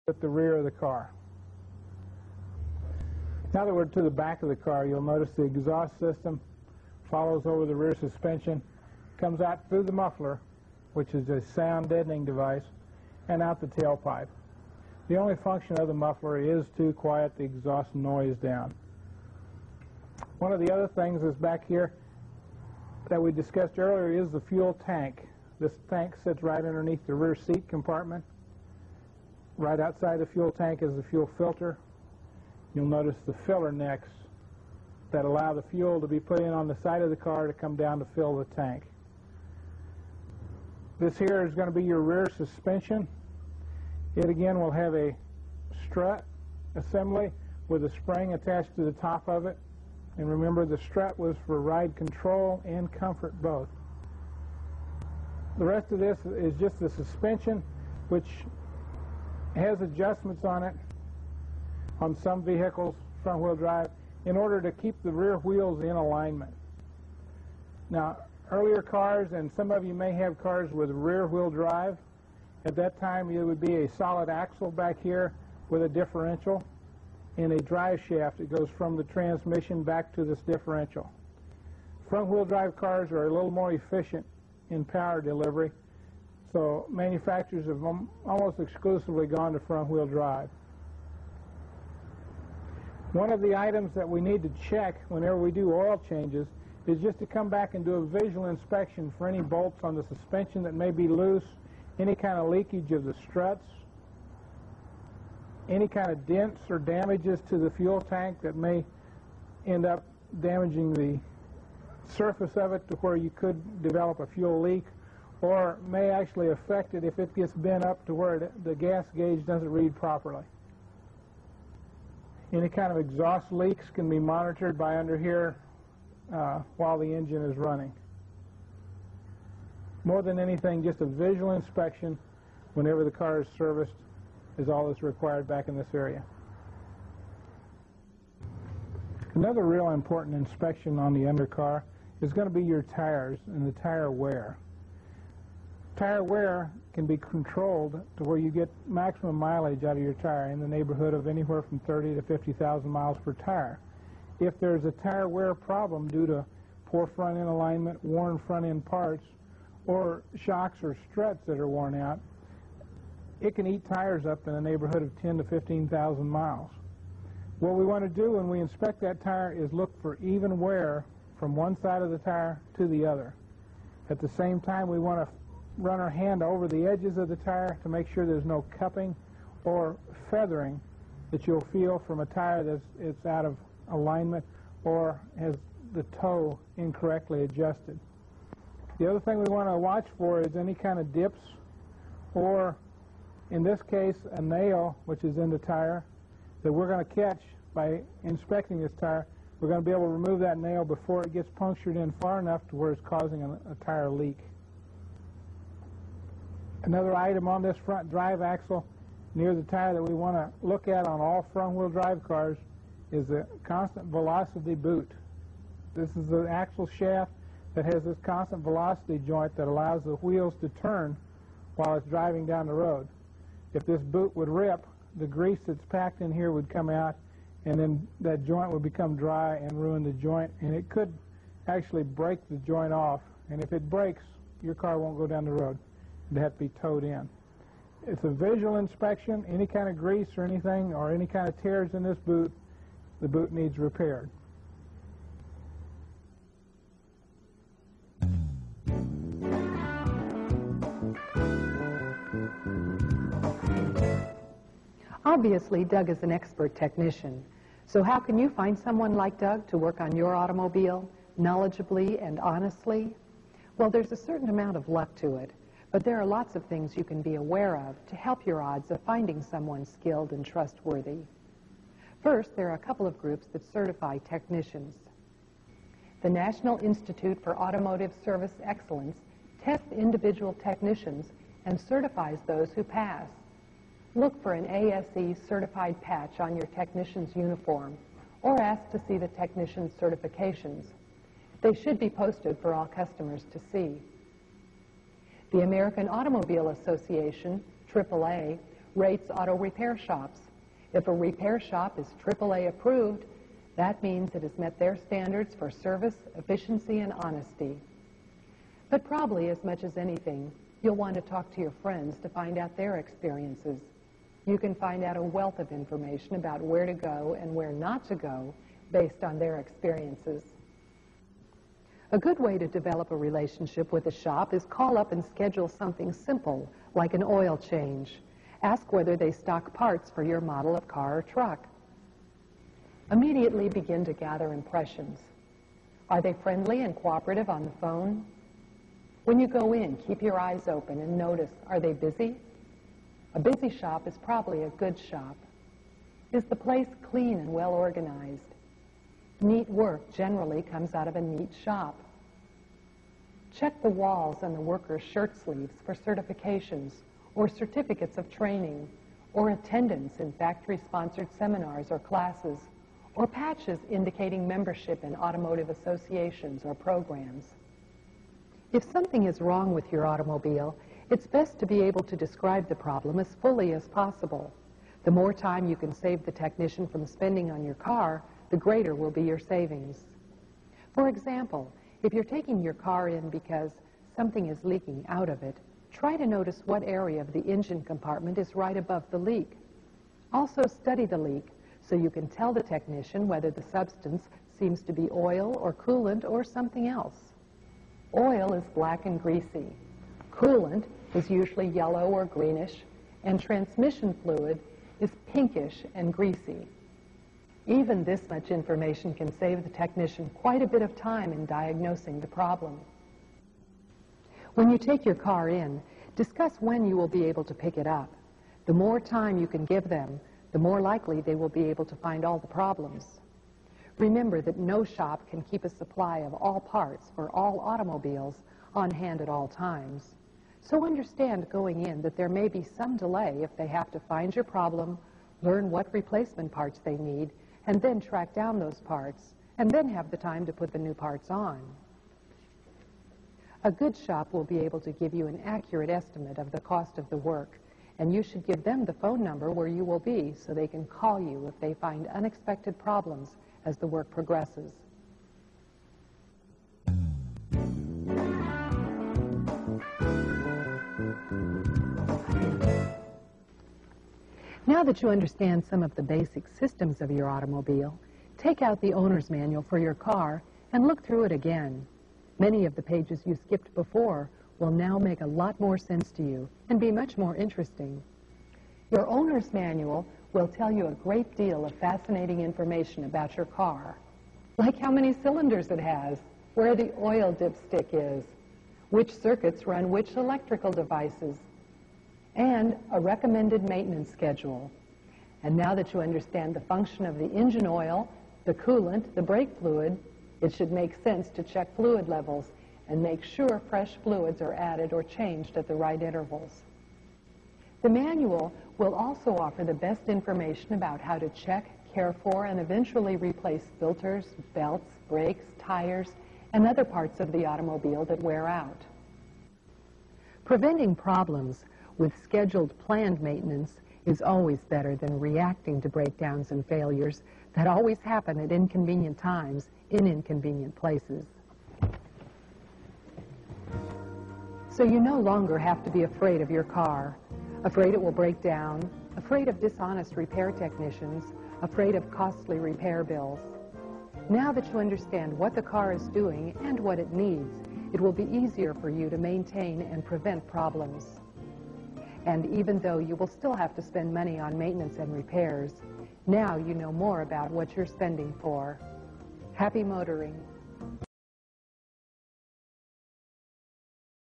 at the rear of the car. Now that we're to the back of the car, you'll notice the exhaust system follows over the rear suspension, comes out through the muffler, which is a sound deadening device, and out the tailpipe. The only function of the muffler is to quiet the exhaust noise down. One of the other things is back here that we discussed earlier is the fuel tank. This tank sits right underneath the rear seat compartment. Right outside the fuel tank is the fuel filter. You'll notice the filler necks that allow the fuel to be put in on the side of the car to come down to fill the tank. This here is going to be your rear suspension. It again will have a strut assembly with a spring attached to the top of it. And remember, the strut was for ride control and comfort both. The rest of this is just the suspension, which has adjustments on it on some vehicles, front-wheel drive, in order to keep the rear wheels in alignment. Now, earlier cars, and some of you may have cars with rear-wheel drive, at that time it would be a solid axle back here with a differential and a drive shaft that goes from the transmission back to this differential. Front-wheel drive cars are a little more efficient in power delivery, so manufacturers have almost exclusively gone to front-wheel drive. One of the items that we need to check whenever we do oil changes is just to come back and do a visual inspection for any bolts on the suspension that may be loose, any kind of leakage of the struts, any kind of dents or damages to the fuel tank that may end up damaging the surface of it to where you could develop a fuel leak, or may actually affect it if it gets bent up to where the gas gauge doesn't read properly. Any kind of exhaust leaks can be monitored by under here while the engine is running. More than anything, just a visual inspection whenever the car is serviced is all that's required back in this area. Another real important inspection on the undercar is going to be your tires and the tire wear. Tire wear can be controlled to where you get maximum mileage out of your tire in the neighborhood of anywhere from 30 to 50,000 miles per tire. If there's a tire wear problem due to poor front end alignment, worn front end parts, or shocks or struts that are worn out, it can eat tires up in the neighborhood of 10 to 15,000 miles. What we want to do when we inspect that tire is look for even wear from one side of the tire to the other. At the same time, we want to run our hand over the edges of the tire to make sure there's no cupping or feathering that you'll feel from a tire that's out of alignment or has the toe incorrectly adjusted. The other thing we want to watch for is any kind of dips, or in this case a nail which is in the tire that we're going to catch by inspecting this tire. We're going to be able to remove that nail before it gets punctured in far enough to where it's causing a tire leak. Another item on this front drive axle near the tire that we want to look at on all front-wheel drive cars is the constant velocity boot. This is the axle shaft that has this constant velocity joint that allows the wheels to turn while it's driving down the road. If this boot would rip, the grease that's packed in here would come out, and then that joint would become dry and ruin the joint, and it could actually break the joint off. And if it breaks, your car won't go down the road. It'd have to be towed in. It's a visual inspection. Any kind of grease or anything, or any kind of tears in this boot, the boot needs repaired. Obviously, Doug is an expert technician. So how can you find someone like Doug to work on your automobile knowledgeably and honestly? Well, there's a certain amount of luck to it, but there are lots of things you can be aware of to help your odds of finding someone skilled and trustworthy. First, there are a couple of groups that certify technicians. The National Institute for Automotive Service Excellence tests individual technicians and certifies those who pass. Look for an ASE certified patch on your technician's uniform, or ask to see the technician's certifications. They should be posted for all customers to see. The American Automobile Association, AAA, rates auto repair shops. If a repair shop is AAA approved, that means it has met their standards for service, efficiency, and honesty. But probably as much as anything, you'll want to talk to your friends to find out their experiences. You can find out a wealth of information about where to go and where not to go based on their experiences. A good way to develop a relationship with a shop is call up and schedule something simple, like an oil change. Ask whether they stock parts for your model of car or truck. Immediately begin to gather impressions. Are they friendly and cooperative on the phone? When you go in, keep your eyes open and notice, are they busy? A busy shop is probably a good shop. Is the place clean and well organized? Neat work generally comes out of a neat shop. Check the walls and the workers' shirt sleeves for certifications or certificates of training or attendance in factory-sponsored seminars or classes or patches indicating membership in automotive associations or programs. If something is wrong with your automobile, it's best to be able to describe the problem as fully as possible. The more time you can save the technician from spending on your car, the greater will be your savings. For example, if you're taking your car in because something is leaking out of it, try to notice what area of the engine compartment is right above the leak. Also study the leak so you can tell the technician whether the substance seems to be oil or coolant or something else. Oil is black and greasy. Coolant is usually yellow or greenish, and transmission fluid is pinkish and greasy. Even this much information can save the technician quite a bit of time in diagnosing the problem. When you take your car in, discuss when you will be able to pick it up. The more time you can give them, the more likely they will be able to find all the problems. Remember that no shop can keep a supply of all parts for all automobiles on hand at all times. So understand going in that there may be some delay if they have to find your problem, learn what replacement parts they need, and then track down those parts, and then have the time to put the new parts on. A good shop will be able to give you an accurate estimate of the cost of the work, and you should give them the phone number where you will be so they can call you if they find unexpected problems as the work progresses. Now that you understand some of the basic systems of your automobile, take out the owner's manual for your car and look through it again. Many of the pages you skipped before will now make a lot more sense to you and be much more interesting. Your owner's manual will tell you a great deal of fascinating information about your car, like how many cylinders it has, where the oil dipstick is, which circuits run which electrical devices, and a recommended maintenance schedule. And now that you understand the function of the engine oil, the coolant, the brake fluid, it should make sense to check fluid levels and make sure fresh fluids are added or changed at the right intervals. The manual will also offer the best information about how to check, care for, and eventually replace filters, belts, brakes, tires, and other parts of the automobile that wear out. Preventing problems with scheduled planned maintenance is always better than reacting to breakdowns and failures that always happen at inconvenient times in inconvenient places. So you no longer have to be afraid of your car, afraid it will break down, afraid of dishonest repair technicians, afraid of costly repair bills. Now that you understand what the car is doing and what it needs, it will be easier for you to maintain and prevent problems. And even though you will still have to spend money on maintenance and repairs, now you know more about what you're spending for. Happy motoring.